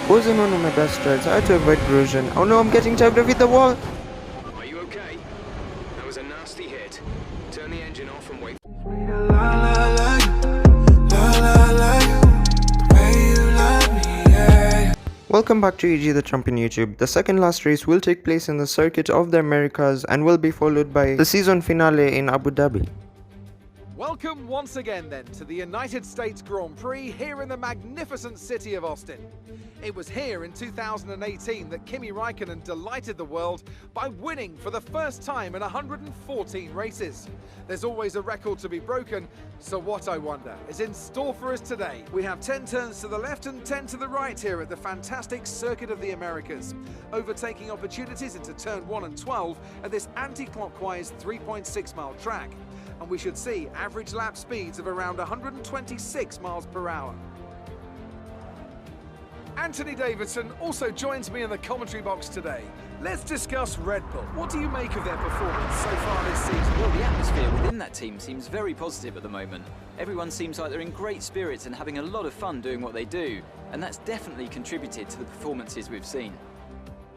Wasn't one of my best starts. I had to avoid Grosjean. Oh no, I'm getting tagged off with the wall. Are you okay? That was a nasty hit. Turn the engine off and wait. Welcome back to EG the Champion YouTube. The second last race will take place in the Circuit of the Americas and will be followed by the season finale in Abu Dhabi. Welcome once again then to the United States Grand Prix here in the magnificent city of Austin. It was here in 2018 that Kimi Räikkönen delighted the world by winning for the first time in 114 races. There's always a record to be broken, so what I wonder is in store for us today. We have 10 turns to the left and 10 to the right here at the fantastic Circuit of the Americas. Overtaking opportunities into turn 1 and 12 at this anti-clockwise 3.6 mile track. And we should see average lap speeds of around 126 miles per hour. Anthony Davidson also joins me in the commentary box today. Let's discuss Red Bull. What do you make of their performance so far this season? Well, the atmosphere within that team seems very positive at the moment. Everyone seems like they're in great spirits and having a lot of fun doing what they do, and that's definitely contributed to the performances we've seen.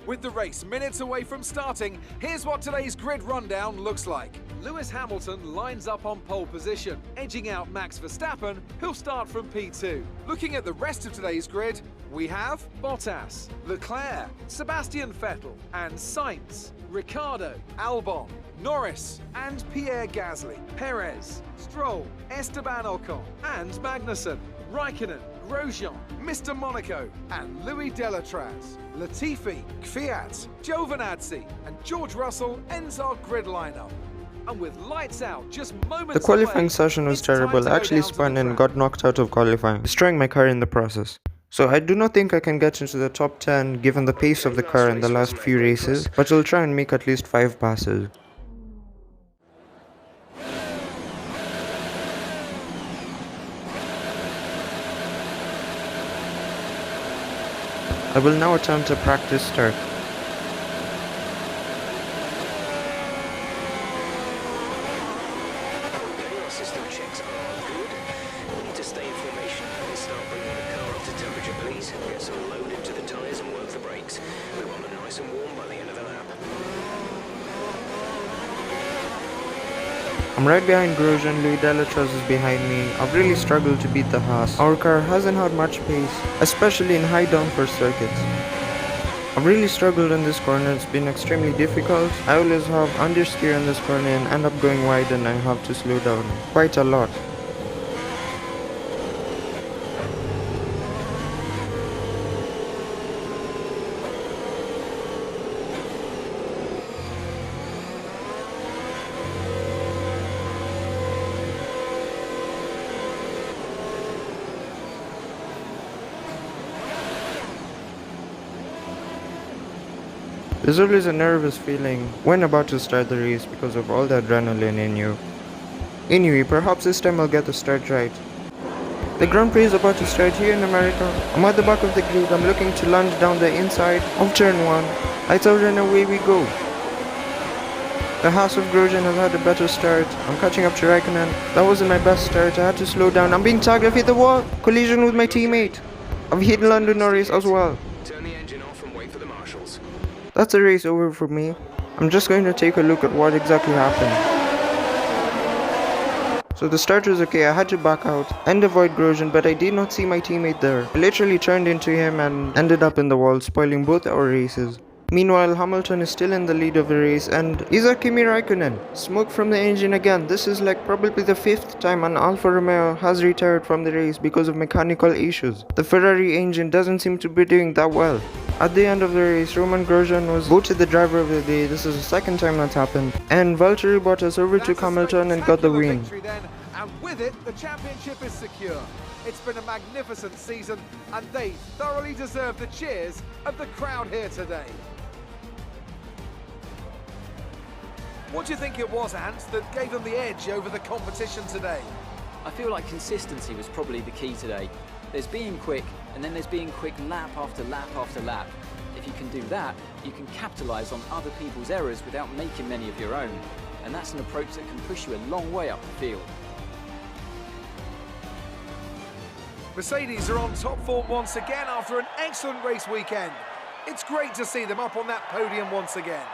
With the race minutes away from starting, here's what today's grid rundown looks like. Lewis Hamilton lines up on pole position, edging out Max Verstappen, who'll start from P2. Looking at the rest of today's grid, we have Bottas, Leclerc, Sebastian Vettel, and Sainz, Ricciardo, Albon, Norris, and Pierre Gasly, Perez, Stroll, Esteban Ocon, and Magnussen, Raikkonen, Grosjean, Mr. Monaco, and Louis DELETRAZ. Latifi, Kvyat, Giovinazzi, and George Russell ends our grid lineup. And with lights out, just moments The qualifying away, session was it's time terrible. to I go actually down to spun the and track. got knocked out of qualifying, destroying my car in the process. So I do not think I can get into the top 10 given the pace of the car in the last few races, but I'll try and make at least 5 passes. I will now attempt a practice start. Okay, our system checks are good. We need to stay in formation and start bringing the car up to temperature, please. Get some load into the tyres and work the brakes. We want them nice and warm by the end of the lap. I'm right behind Grosjean, Louis DELETRAZ is behind me. I've really struggled to beat the Haas. Our car hasn't had much pace, especially in high downforce circuits. I've really struggled in this corner, it's been extremely difficult. I always have understeer in this corner and end up going wide and I have to slow down quite a lot. There's always a nervous feeling when about to start the race because of all the adrenaline in you. Anyway, perhaps this time I'll get the start right. The Grand Prix is about to start here in America. I'm at the back of the grid. I'm looking to lunge down the inside of turn 1. Lights out and away we go. The Haas of Grosjean has had a better start. I'm catching up to Raikkonen. That wasn't my best start. I had to slow down. I'm being tagged. I've hit the wall. Collision with my teammate. I've hit LANDO NORRIS as well. Turn the engine off and wait for the marshals. That's the race over for me. I'm just going to take a look at what exactly happened. So the start was okay, I had to back out and avoid Grosjean, but I did not see my teammate there. I literally turned into him and ended up in the wall, spoiling both our races. Meanwhile, Hamilton is still in the lead of the race and Isa Kimi Räikkönen. Smoke from the engine again. This is like probably the 5th time an Alfa Romeo has retired from the race because of mechanical issues. The Ferrari engine doesn't seem to be doing that well. At the end of the race, Romain Grosjean was voted the driver of the day. This is the 2nd time that's happened. And Valtteri Bottas overtook Hamilton and got the win. Then, and with it, the championship is secure. It's been a magnificent season, and they thoroughly deserve the cheers of the crowd here today. What do you think it was, Ant, that gave them the edge over the competition today? I feel like consistency was probably the key today. There's being quick, and then there's being quick lap after lap after lap. If you can do that, you can capitalise on other people's errors without making many of your own. And that's an approach that can push you a long way up the field. Mercedes are on top form once again after an excellent race weekend. It's great to see them up on that podium once again.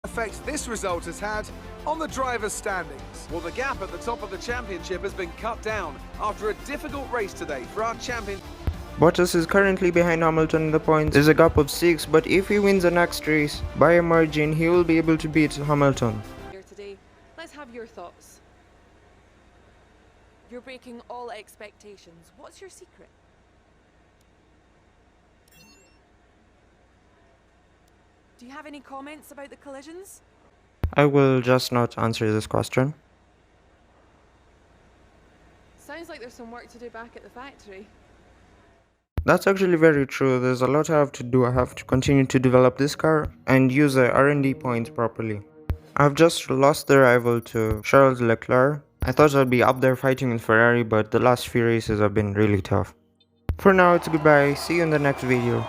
Effect this result has had on the drivers' standings. Well, the gap at the top of the championship has been cut down after a difficult race today for our champion. Bottas is currently behind Hamilton in the points. There's a gap of 6, but if he wins the next race by a margin, he will be able to beat Hamilton. Here today, let's have your thoughts. You're breaking all expectations. What's your secret? Do you have any comments about the collisions? I will just not answer this question. Sounds like there's some work to do back at the factory. That's actually very true. There's a lot I have to do. I have to continue to develop this car and use the R&D points properly. I've just lost the rival to Charles Leclerc. I thought I'd be up there fighting with Ferrari, but the last few races have been really tough. For now, it's goodbye. See you in the next video.